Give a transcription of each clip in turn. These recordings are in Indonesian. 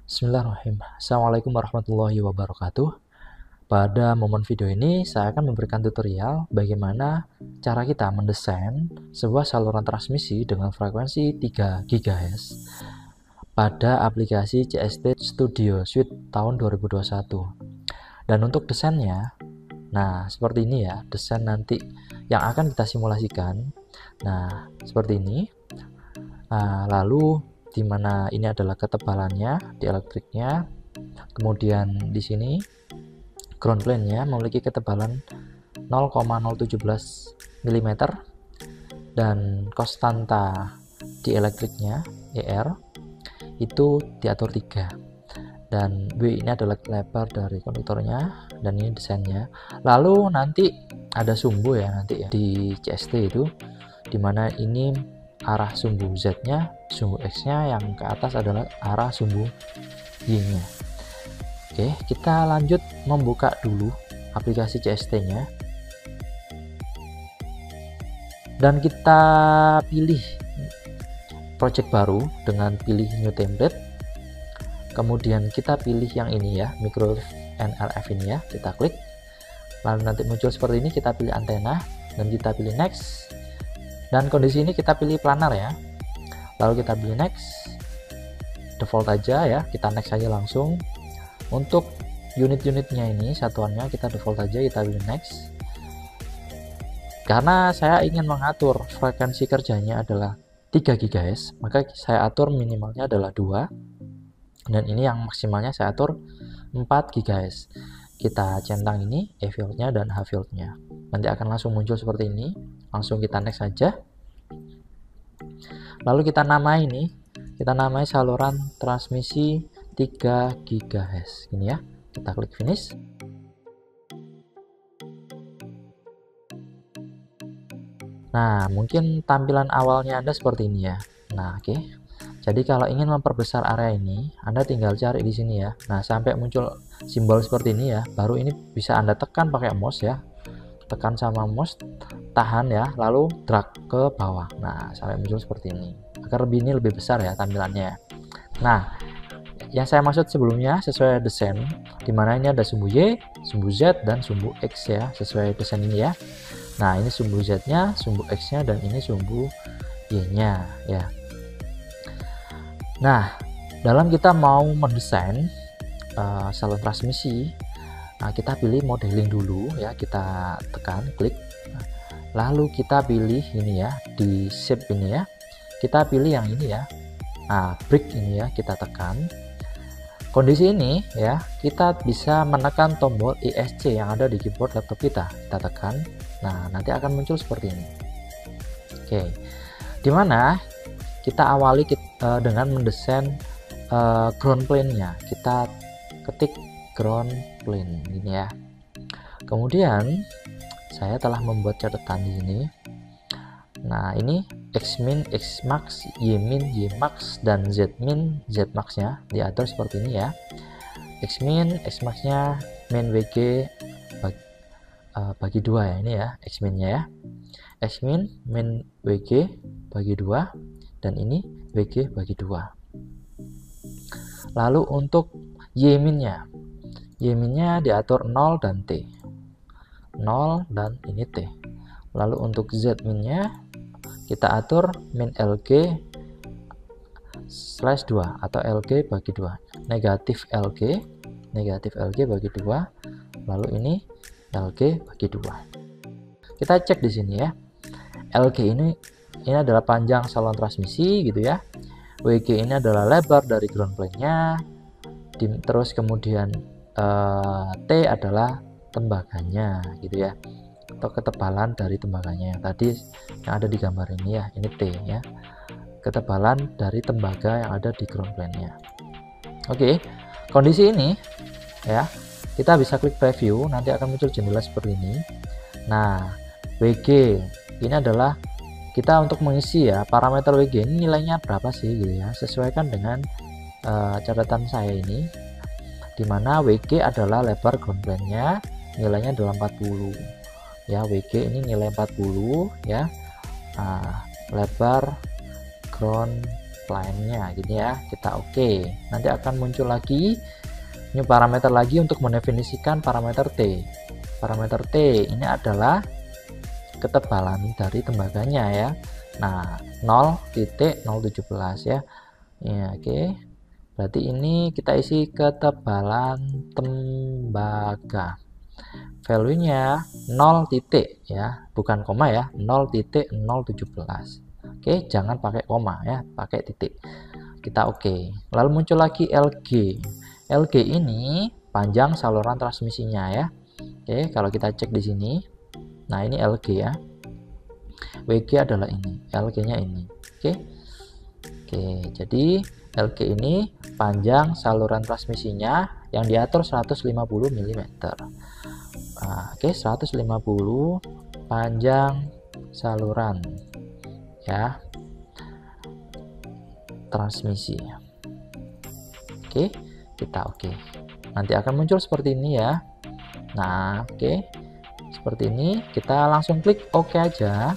Bismillahirrahmanirrahim. Assalamualaikum warahmatullahi wabarakatuh. Pada momen video ini, saya akan memberikan tutorial bagaimana cara kita mendesain sebuah saluran transmisi dengan frekuensi 3 GHz pada aplikasi CST Studio Suite tahun 2021. Dan untuk desainnya, nah seperti ini ya, desain nanti yang akan kita simulasikan. Nah, seperti ini. Lalu di mana ini adalah ketebalannya di elektriknya, kemudian di sini ground plane-nya memiliki ketebalan 0,017 mm dan konstanta di elektriknya ER itu diatur 3, dan W ini adalah lebar dari konduktornya, dan ini desainnya. Lalu nanti ada sumbu ya, nanti ya di CST itu, dimana ini arah sumbu Z-nya, sumbu X-nya, yang ke atas adalah arah sumbu Y-nya. Oke, kita lanjut membuka dulu aplikasi CST-nya. Dan kita pilih project baru dengan pilih new template. Kemudian kita pilih yang ini ya, microwave NRF ini ya, kita klik. Lalu nanti muncul seperti ini, kita pilih antena dan kita pilih next. Dan kondisi ini kita pilih planar ya, lalu kita pilih next, default aja ya, kita next aja langsung. Untuk unit-unitnya ini, satuannya kita default aja, kita pilih next. Karena saya ingin mengatur frekuensi kerjanya adalah 3 GHz, maka saya atur minimalnya adalah 2, dan ini yang maksimalnya saya atur 4 GHz. Kita centang ini E field-nya dan H field-nya, nanti akan langsung muncul seperti ini. Langsung kita next saja. Lalu kita namai ini, kita namai saluran transmisi 3 GHz ini ya. Kita klik finish. Nah, mungkin tampilan awalnya Anda seperti ini ya. Nah, oke. Jadi kalau ingin memperbesar area ini, Anda tinggal cari di sini ya. Nah, sampai muncul simbol seperti ini ya. Baru ini bisa Anda tekan pakai mouse ya. Tekan sama mouse, tahan ya, lalu drag ke bawah. Nah, sampai muncul seperti ini. Agar ini lebih besar ya tampilannya. Nah, yang saya maksud sebelumnya sesuai desain, dimana ini ada sumbu Y, sumbu Z, dan sumbu X ya, sesuai desain ini ya. Nah, ini sumbu Z-nya, sumbu X-nya, dan ini sumbu Y-nya ya. Nah, dalam kita mau mendesain saluran transmisi, nah, kita pilih modeling dulu ya, kita tekan klik, lalu kita pilih ini ya, di shape ini ya, kita pilih yang ini ya, nah brick ini ya, kita tekan. Kondisi ini ya, kita bisa menekan tombol ESC yang ada di keyboard laptop kita tekan. Nah, nanti akan muncul seperti ini. Oke, dimana kita awali dengan mendesain ground plane-nya. Kita ketik ground plane ini ya. Kemudian saya telah membuat catatan di sini. Nah, ini X-min, X-max, Y-min, Y-max, dan Z-min, Z-max-nya diatur seperti ini ya. X-min, X-max-nya min WG bagi 2 ya, ini ya X-min-nya ya. X-min, min WG bagi 2, dan ini WG bagi 2. Lalu untuk Y-min-nya, Y-min-nya diatur 0 dan T. 0 dan ini T. Lalu untuk Z-min-nya kita atur min LG/2 atau LG bagi 2. Negatif LG bagi 2. Lalu ini LG bagi 2. Kita cek di sini ya. LG ini adalah panjang saluran transmisi gitu ya. WG ini adalah lebar dari ground plane-nya. Terus kemudian T adalah tembaganya gitu ya, atau ketebalan dari tembaganya yang tadi yang ada di gambar ini ya, ini T ya, ketebalan dari tembaga yang ada di ground plane-nya. Oke, kondisi ini ya, kita bisa klik preview, nanti akan muncul jendela seperti ini. Nah, WG ini adalah kita untuk mengisi ya, parameter WG ini nilainya berapa sih gitu ya, sesuaikan dengan catatan saya ini, dimana WG adalah lebar ground plane-nya, nilainya adalah 40 ya. WG ini nilai 40 ya. Lebar ground spline-nya gini ya, kita oke. Nanti akan muncul lagi new parameter lagi untuk mendefinisikan parameter T. Parameter T ini adalah ketebalan dari tembaganya ya. Nah, 0.017 ya. Ya, oke. Berarti ini kita isi ketebalan tembaga. Value-nya 0 titik ya, bukan koma ya, 0.017. Oke, jangan pakai koma ya, pakai titik. Kita oke. Lalu muncul lagi LG. LG ini panjang saluran transmisinya ya. Oke, kalau kita cek di sini. Nah, ini LG ya. WG adalah ini, LG-nya ini. Oke. Oke, jadi LG ini panjang saluran transmisinya yang diatur 150 mm. Oke, 150 panjang saluran ya transmisi. Oke, kita oke. Nanti akan muncul seperti ini ya. Nah, oke. Seperti ini, kita langsung klik oke aja.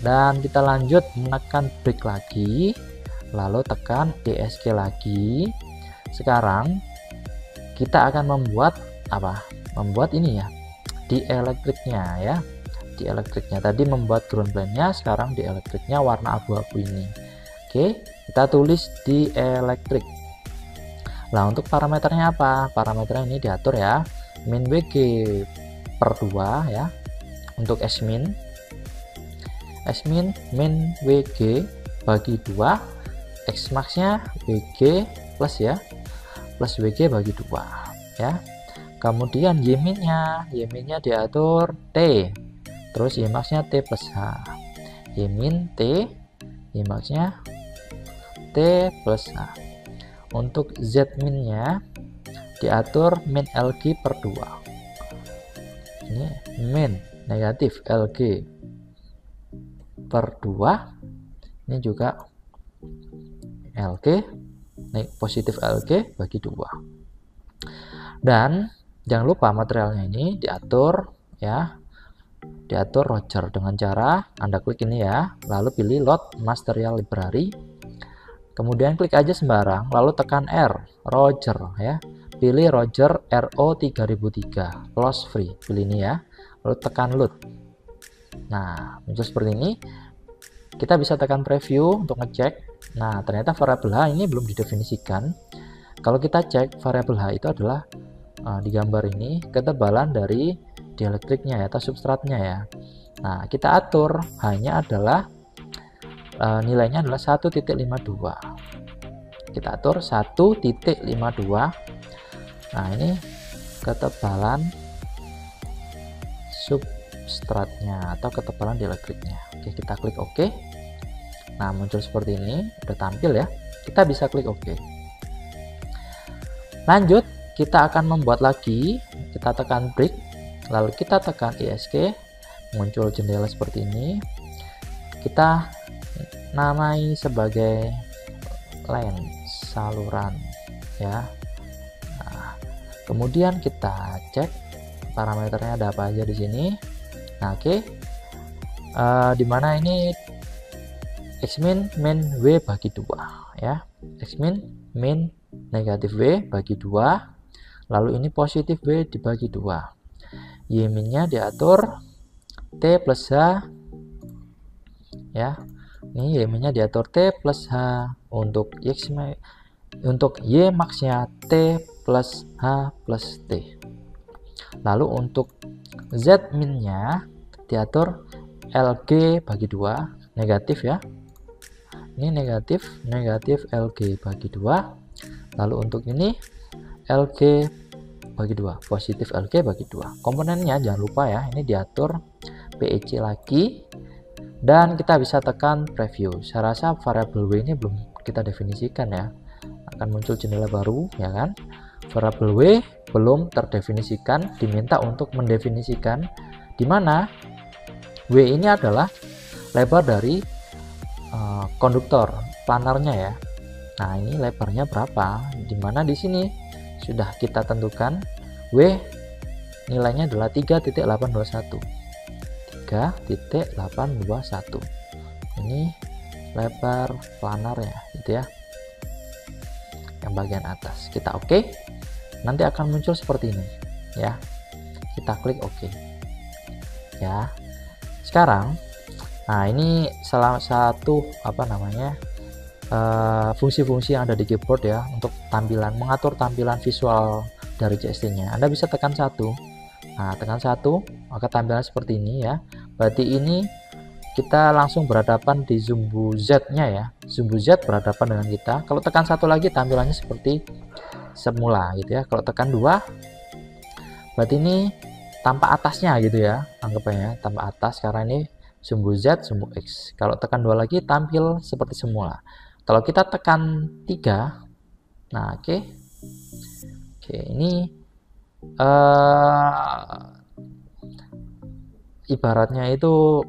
Dan kita lanjut menekan break lagi, lalu tekan ESC lagi. Sekarang kita akan membuat apa? Membuat ini ya, di elektriknya ya. Di elektriknya tadi membuat ground plane-nya, sekarang di elektriknya warna abu-abu ini. Oke, kita tulis di elektrik. Nah, untuk parameternya apa? Parameternya ini diatur ya. Min WG per 2 ya. Untuk Smin min WG bagi 2, X max-nya WG plus ya. Plus WG bagi 2 ya. Kemudian Y min-nya diatur T. Terus Y max-nya T plus H. Y min T, Y max-nya T plus H. Untuk Z min-nya diatur min LG per 2. Ini min negatif LG per 2. Ini juga LG positif LG bagi 2. Dan jangan lupa materialnya ini diatur ya. Diatur Roger dengan cara Anda klik ini ya, lalu pilih load material library. Kemudian klik aja sembarang, lalu tekan R, Roger ya. Pilih Roger RO3003, close free. Pilih ini ya, lalu tekan load. Nah, muncul seperti ini. Kita bisa tekan preview untuk ngecek. Nah, ternyata variabel H ini belum didefinisikan. Kalau kita cek, variabel H itu adalah di gambar ini ketebalan dari dielektriknya ya, atau substratnya ya. Nah, kita atur hanya adalah nilainya adalah 1.52. Kita atur 1.52. Nah, ini ketebalan substratnya atau ketebalan dielektriknya. Oke, kita klik OK. Nah, muncul seperti ini, udah tampil ya. Kita bisa klik OK. Lanjut, kita akan membuat lagi. Kita tekan break, lalu kita tekan ESC, muncul jendela seperti ini. Kita namai sebagai line saluran ya. Nah, kemudian kita cek parameternya ada apa aja di sini. Nah, oke. Dimana ini Xmin min W bagi 2 ya. Xmin min negatif W bagi 2. Lalu ini positif W dibagi 2. Y min-nya diatur T plus H ya. Ini Y min-nya diatur T plus H. Untuk Y max-nya T plus H plus T. Lalu untuk Z min-nya diatur LG bagi 2, negatif ya. Ini negatif LG bagi 2. Lalu untuk ini LG bagi 2, positif LG bagi 2. Komponennya jangan lupa ya, ini diatur PEC lagi. Dan kita bisa tekan preview. Saya rasa variabel W ini belum kita definisikan ya. Akan muncul jendela baru ya kan. Variabel W belum terdefinisikan, diminta untuk mendefinisikan di mana W ini adalah lebar dari konduktor planarnya ya. Nah, ini lebarnya berapa? Dimana di sini sudah kita tentukan W nilainya adalah 3.821. 3.821. Ini lebar planarnya gitu ya, yang bagian atas. Kita oke, nanti akan muncul seperti ini ya. Kita klik oke ya. Sekarang nah ini salah satu fungsi-fungsi yang ada di keyboard ya, untuk mengatur tampilan visual dari CST nya. Anda bisa tekan satu, nah tekan satu maka tampilan seperti ini ya. Berarti ini kita langsung berhadapan di Zumbu Z nya ya, Zumbu Z berhadapan dengan kita. Kalau tekan satu lagi tampilannya seperti semula gitu ya. Kalau tekan dua berarti ini tampak atasnya gitu ya, anggapnya tampak atas karena ini Zumbu Z, Zumbu X. Kalau tekan dua lagi tampil seperti semula. Kalau kita tekan 3, nah oke, ini ibaratnya itu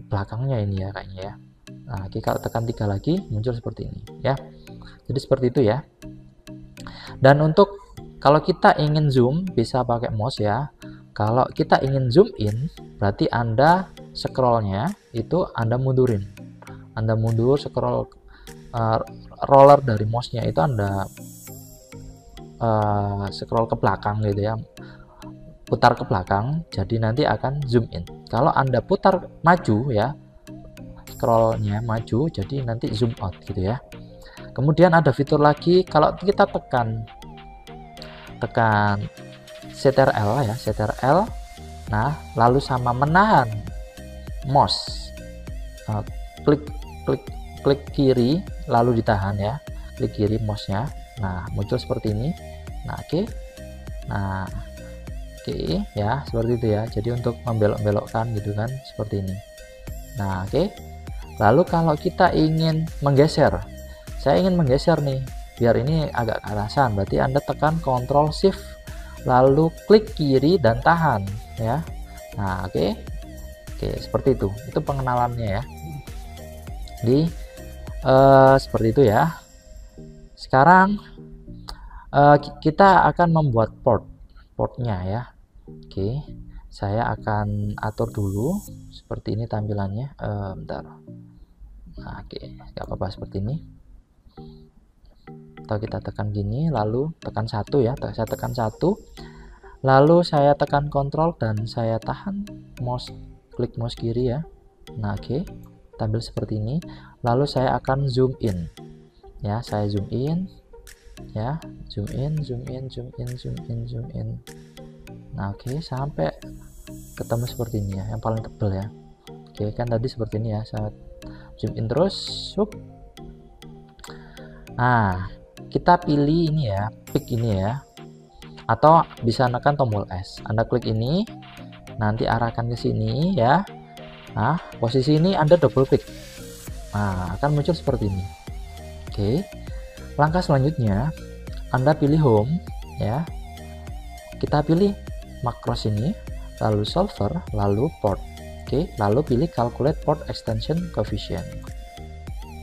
belakangnya ini ya kayaknya ya. Nah kalau tekan 3 lagi muncul seperti ini ya. Jadi seperti itu ya. Dan untuk kalau kita ingin zoom bisa pakai mouse ya. Kalau kita ingin zoom in berarti Anda scrollnya itu Anda mundurin. Anda mundur scroll roller dari mouse-nya itu Anda scroll ke belakang gitu ya, putar ke belakang, jadi nanti akan zoom in. Kalau Anda putar maju ya, scrollnya maju, jadi nanti zoom out gitu ya. Kemudian ada fitur lagi, kalau kita tekan Ctrl ya, Ctrl, nah lalu sama menahan mouse, klik kiri lalu ditahan ya, klik kiri mouse-nya, nah muncul seperti ini. Nah oke, nah oke ya, seperti itu ya. Jadi untuk membelok-belokkan gitu kan, seperti ini. Nah oke, lalu kalau kita ingin menggeser, saya ingin menggeser nih biar ini agak ke atasan, berarti Anda tekan Ctrl Shift lalu klik kiri dan tahan ya. Nah oke, seperti itu pengenalannya ya. Seperti itu ya. Sekarang kita akan membuat portnya ya. Oke, saya akan atur dulu seperti ini tampilannya. Bentar. Nah, oke, nggak apa-apa seperti ini. Atau kita tekan gini, lalu tekan satu ya. Saya tekan satu, lalu saya tekan Ctrl dan saya tahan mouse, klik mouse kiri ya. Nah oke, tampil seperti ini. Lalu saya akan zoom in ya, saya zoom in ya, zoom in. Nah oke, sampai ketemu seperti ini ya, yang paling tebal ya. Oke kan tadi seperti ini ya, saya zoom in terus. Nah kita pilih ini ya, pick ini ya, atau bisa menekan tombol S. Anda klik ini, nanti arahkan ke sini ya. Nah posisi ini Anda double klik, nah akan muncul seperti ini. Oke, langkah selanjutnya Anda pilih home ya, kita pilih makros ini, lalu solver, lalu port. Oke, lalu pilih calculate port extension coefficient.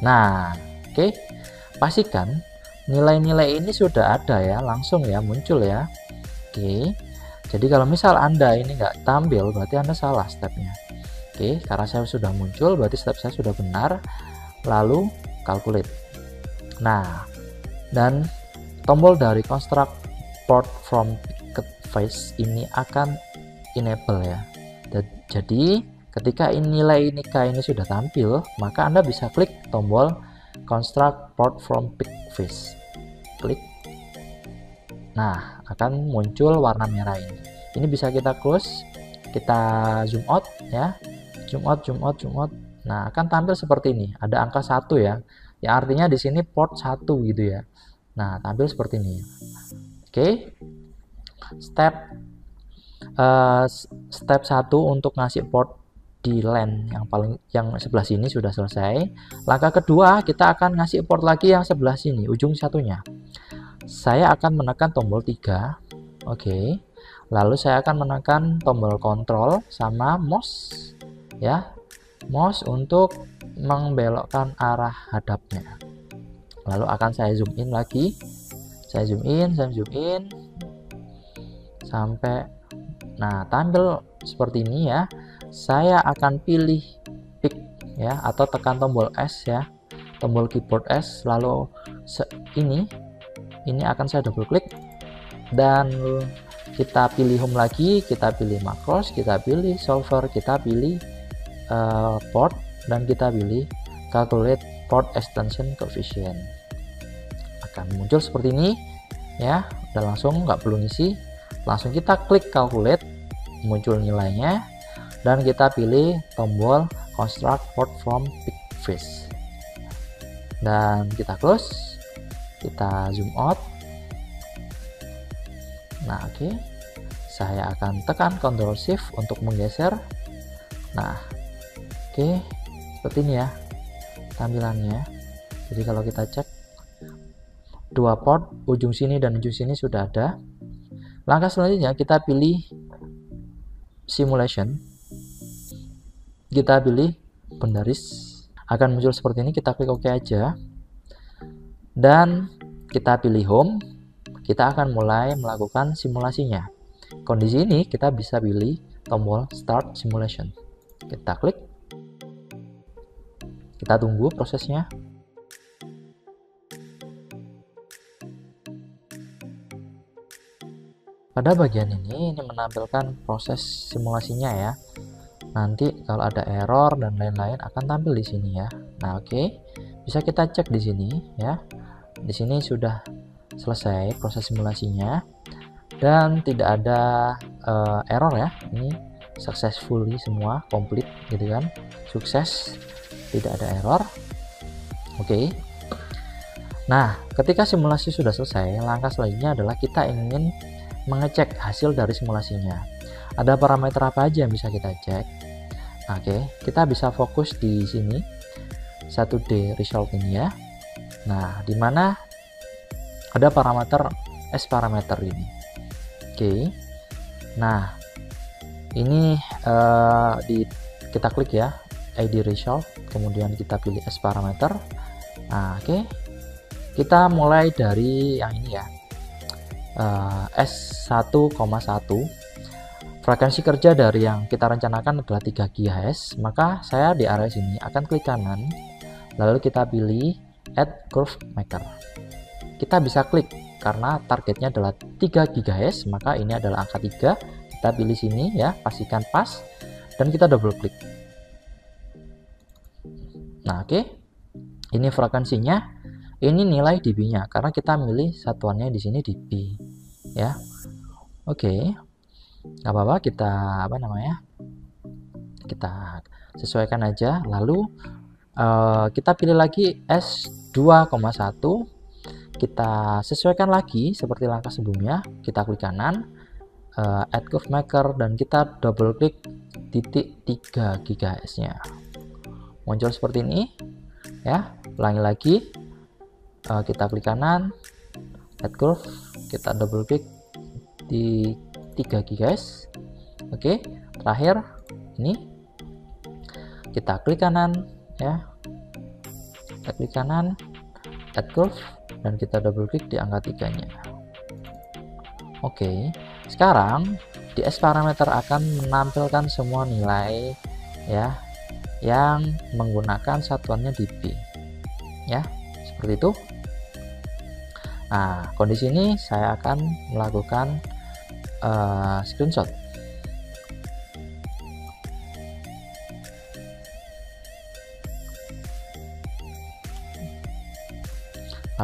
Nah oke, pastikan nilai-nilai ini sudah ada ya, langsung ya muncul ya. Oke, jadi kalau misal Anda ini nggak tampil berarti Anda salah stepnya. Oke, karena saya sudah muncul berarti step saya sudah benar. Lalu calculate. Nah, dan tombol dari construct port from picket face ini akan enable ya. Jadi ketika nilai K ini sudah tampil, maka Anda bisa klik tombol construct port from pick face. Klik. Nah, akan muncul warna merah ini. Ini bisa kita close, kita zoom out ya. Zoom out. Nah, akan tampil seperti ini. Ada angka 1 ya. Ya artinya di sini port 1 gitu ya. Nah, tampil seperti ini. Oke. Step 1 untuk ngasih port di LAN yang sebelah sini sudah selesai. Langkah kedua, kita akan ngasih port lagi yang sebelah sini, ujung satunya. Saya akan menekan tombol 3. Oke. Lalu saya akan menekan tombol kontrol sama mouse ya, mouse untuk membelokkan arah hadapnya. Lalu akan saya zoom in lagi, saya zoom in sampai, nah tampil seperti ini ya. Saya akan pilih pick ya, atau tekan tombol S ya, tombol keyboard S, lalu ini akan saya double klik dan kita pilih home lagi, kita pilih macros, kita pilih solver, kita pilih port, dan kita pilih calculate port extension coefficient. Akan muncul seperti ini ya, udah langsung, nggak perlu ngisi, langsung kita klik calculate, muncul nilainya, dan kita pilih tombol construct port from pick face dan kita close, kita zoom out. Nah oke, saya akan tekan Ctrl Shift untuk menggeser. Nah oke, seperti ini ya tampilannya. Jadi kalau kita cek, dua port ujung sini dan ujung sini sudah ada. Langkah selanjutnya kita pilih simulation, kita pilih boundaries, akan muncul seperti ini. Kita klik OK aja dan kita pilih home. Kita akan mulai melakukan simulasinya. Kondisi ini kita bisa pilih tombol start simulation, kita klik, kita tunggu prosesnya. Pada bagian ini menampilkan proses simulasinya ya. Nanti kalau ada error dan lain-lain akan tampil di sini ya. Nah oke, bisa kita cek di sini ya. Di sini sudah selesai proses simulasinya dan tidak ada error ya. Ini successfully semua complete gitu kan, sukses, tidak ada error. Oke. Nah ketika simulasi sudah selesai, langkah selanjutnya adalah kita ingin mengecek hasil dari simulasinya. Ada parameter apa aja yang bisa kita cek? Oke, kita bisa fokus di sini 1D result ini ya. Nah, di mana ada parameter S parameter ini. Oke. Nah, ini kita klik ya, ID result, kemudian kita pilih S parameter. Nah, oke. Kita mulai dari yang ini ya. S1,1. Frekuensi kerja dari yang kita rencanakan adalah 3 GHz, maka saya di area sini akan klik kanan, lalu kita pilih Add Curve Maker. Kita bisa klik karena targetnya adalah 3 GHz, maka ini adalah angka 3. Kita pilih sini ya, pastikan pas, dan kita double klik. Nah oke, ini frekuensinya, ini nilai dB-nya karena kita milih satuannya di sini dB ya. Oke. Nggak apa-apa, kita kita sesuaikan aja. Lalu kita pilih lagi S2,1, kita sesuaikan lagi seperti langkah sebelumnya. Kita klik kanan, Add Curve Maker, dan kita double klik titik 3 GHz nya. Muncul seperti ini ya. Ulangi lagi, kita klik kanan, Add Curve, kita double klik di 3 GHz. Oke, terakhir ini kita klik kanan ya, kita klik kanan, Add Curve, dan kita double klik di angka 3 nya. Oke, sekarang di S parameter akan menampilkan semua nilai ya yang menggunakan satuannya dB ya, seperti itu. Nah, kondisi ini saya akan melakukan screenshot.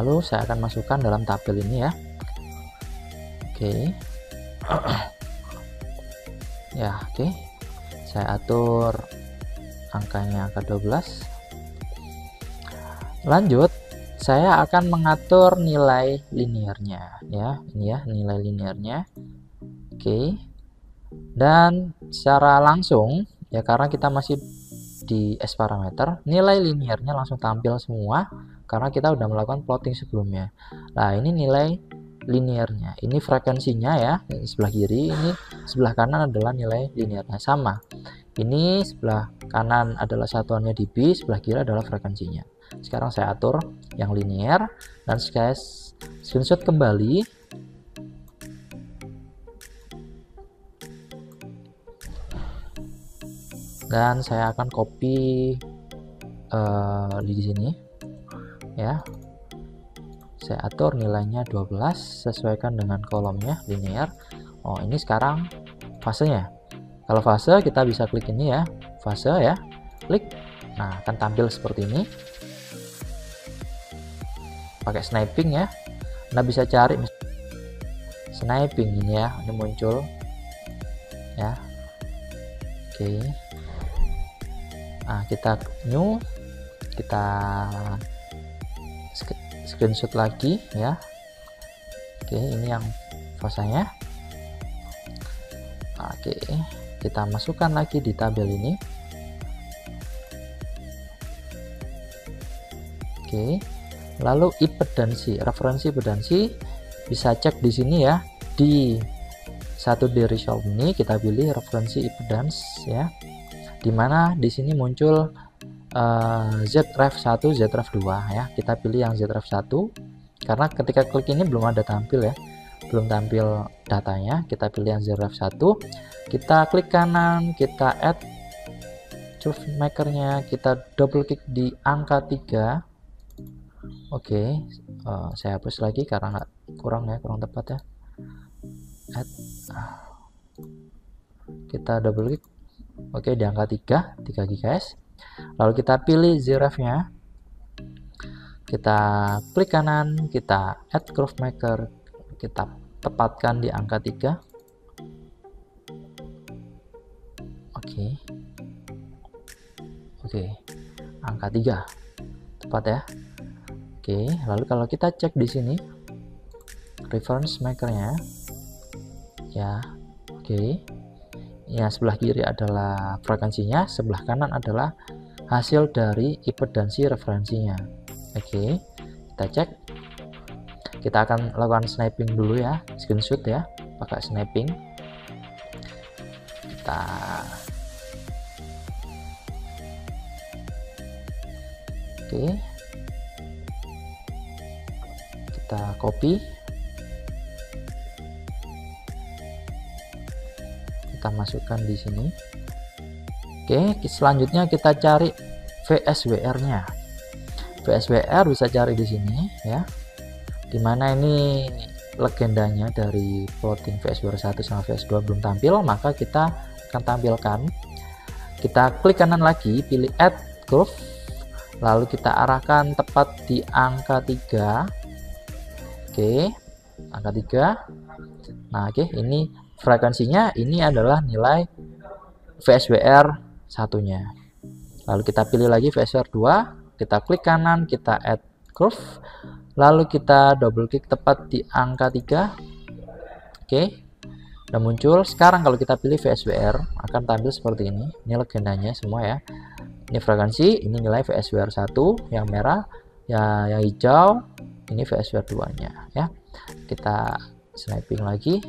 Lalu saya akan masukkan dalam tabel ini ya. Oke. Ya, oke. Saya atur angkanya angka 12. Lanjut, saya akan mengatur nilai linearnya ya. Ini ya nilai linearnya. Oke. Dan secara langsung ya, karena kita masih di S parameter, nilai linearnya langsung tampil semua karena kita udah melakukan plotting sebelumnya. Nah, ini nilai linearnya, ini frekuensinya ya, ini sebelah kiri, ini sebelah kanan adalah nilai linearnya, sama. Ini sebelah kanan adalah satuannya dB, sebelah kiri adalah frekuensinya. Sekarang saya atur yang linear dan saya screenshot kembali. Dan saya akan copy di sini ya, saya atur nilainya 12, sesuaikan dengan kolomnya linear. Oh, ini sekarang fasenya. Kalau fase kita bisa klik ini ya, fase ya, klik. Nah, akan tampil seperti ini. Pakai sniping ya. Anda bisa cari sniping ini ya, ini muncul ya. Oke. Nah, kita new, kita screenshot lagi ya. Oke, ini yang fasenya. Oke, kita masukkan lagi di tabel ini. Oke, lalu impedansi, referensi impedansi bisa cek di sini ya, di 1D resolve ini kita pilih referensi impedance ya, dimana di sini muncul Zref1, Zref2 ya. Kita pilih yang Zref1 karena ketika klik ini belum ada tampil ya, belum tampil datanya. Kita pilih yang Zref1, kita klik kanan, kita add curve makernya, kita double klik di angka 3. Oke, saya hapus lagi karena kurang tepat ya. Add, kita double klik. Oke, di angka 3 GHz. Lalu kita pilih Zref-nya, kita klik kanan, kita add curve maker, kita tepatkan di angka 3. Oke, angka 3 tepat ya. Oke, lalu kalau kita cek di sini reference makernya ya. Oke, ya, sebelah kiri adalah frekuensinya, sebelah kanan adalah hasil dari impedansi referensinya. Oke, kita cek. Kita akan lakukan sniping dulu ya, screenshot ya, pakai sniping. Kita copy, kita masukkan di sini. Oke, selanjutnya kita cari VSWR-nya. VSWR bisa cari di sini ya, dimana ini legendanya dari plotting VSWR 1 sama VS2 belum tampil, maka kita akan tampilkan. Kita klik kanan lagi, pilih add curve, lalu kita arahkan tepat di angka 3. Oke, angka 3. Nah, oke, ini frekuensinya, ini adalah nilai VSWR satunya. Lalu kita pilih lagi VSWR 2, kita klik kanan, kita add curve, lalu kita double klik tepat di angka 3. Oke, udah muncul. Sekarang kalau kita pilih VSWR akan tampil seperti ini. Ini legendanya semua ya. Ini frekuensi, ini nilai VSWR 1 yang merah, ya yang hijau ini VSWR 2-nya ya. Kita sniping lagi.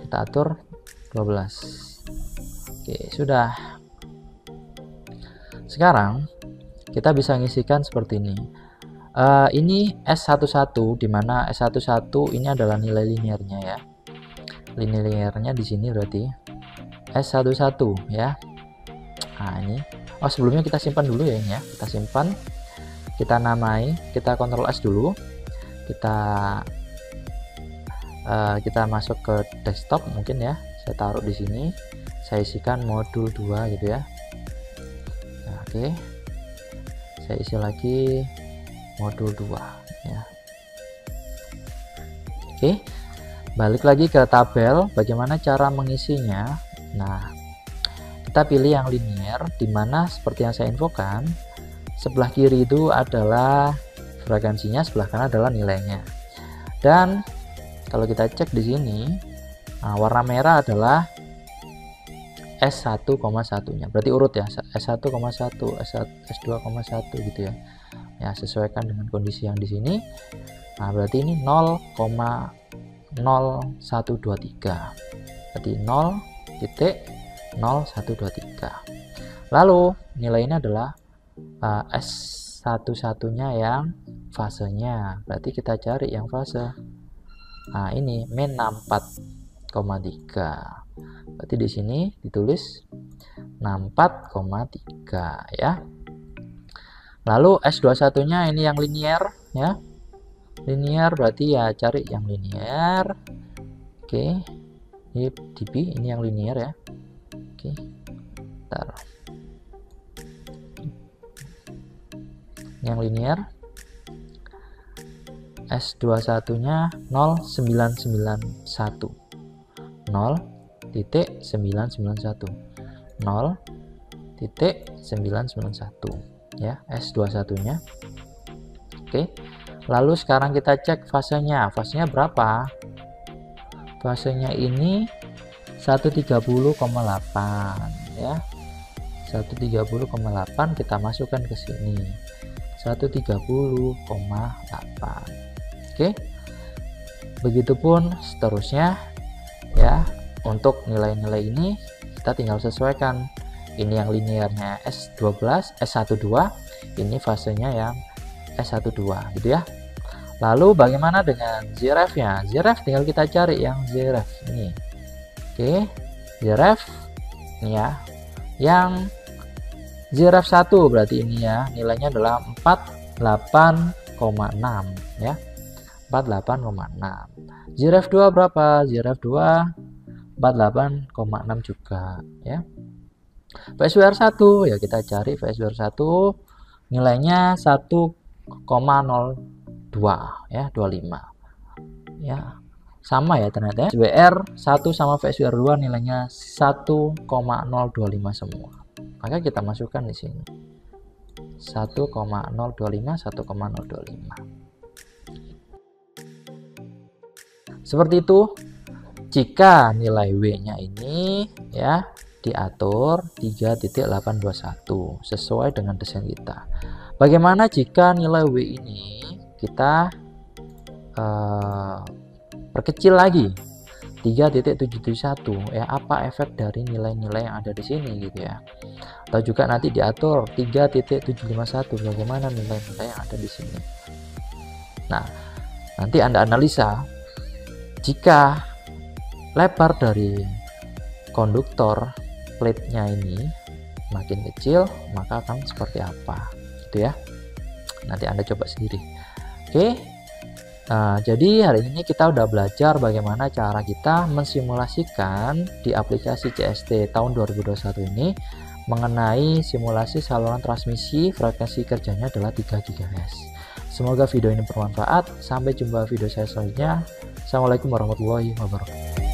Kita atur 12. Oke, sudah. Sekarang kita bisa ngisikan seperti ini. Ini S11, dimana S11 ini adalah nilai linearnya ya. Linearnya di sini berarti S11 ya. Nah, ini. Oh, sebelumnya kita simpan dulu ya ini ya. Kita simpan. Kita namai, kita Ctrl S dulu. Kita masuk ke desktop mungkin ya. Saya taruh di sini. Saya isikan modul 2 gitu ya. Nah, oke. Saya isi lagi modul 2 ya. Oke. Balik lagi ke tabel, bagaimana cara mengisinya. Nah, kita pilih yang linear, dimana seperti yang saya infokan, sebelah kiri itu adalah frekuensinya, sebelah kanan adalah nilainya. Dan kalau kita cek di sini, nah, warna merah adalah S1,1-nya. Berarti urut ya, S1,1, S2,1 gitu ya. Ya, sesuaikan dengan kondisi yang di sini. Nah, berarti ini 0,0123. Berarti 0,0123. Lalu nilainya adalah S11-nya yang fasenya. Berarti kita cari yang fase. Nah, ini min 64,3. Berarti di sini ditulis 64,3 ya. Lalu S21 nya ini yang linear ya. Linear berarti ya cari yang linear. Oke. Ini DB, ini yang linear ya. Oke. Bentar. Yang linear. S21 nya 0,991. 0,991. 0,991 ya, S21 nya. Oke, lalu sekarang kita cek fasenya. Fasenya berapa? Fasenya ini 130,8 ya. 130,8 kita masukkan ke sini. 130,8. Oke. Begitupun seterusnya ya. Untuk nilai-nilai ini kita tinggal sesuaikan. Ini yang linearnya S12, S12, ini fasenya yang S12 gitu ya. Lalu bagaimana dengan ZREF-nya? ZREF tinggal kita cari yang ZREF ini. Oke, ZREF ini ya. Yang ZREF 1 berarti ini ya, nilainya adalah 48,6 ya. 48,6. ZREF 2 berapa? ZREF 2 48,6 juga ya. PSWR 1 ya, kita cari PSWR 1 nilainya 1,02 ya, 25 ya, sama ya ternyata ya. PSWR 1 sama PSWR 2 nilainya 1,025 semua, maka kita masukkan di sini 1,025 1,025 seperti itu. Jika nilai W-nya ini ya diatur 3.821 sesuai dengan desain kita. Bagaimana jika nilai W ini kita perkecil lagi 3.771 ya, apa efek dari nilai-nilai yang ada di sini gitu ya. Atau juga nanti diatur 3.751, bagaimana nilai-nilai yang ada di sini. Nah, nanti Anda analisa jika lebar dari konduktor plate-nya ini makin kecil, maka akan seperti apa gitu ya. Nanti Anda coba sendiri. Oke. Jadi hari ini kita udah belajar bagaimana cara kita mensimulasikan di aplikasi CST tahun 2021 ini mengenai simulasi saluran transmisi. Frekuensi kerjanya adalah 3 GHz. Semoga video ini bermanfaat. Sampai jumpa video saya selanjutnya. Assalamualaikum warahmatullahi wabarakatuh.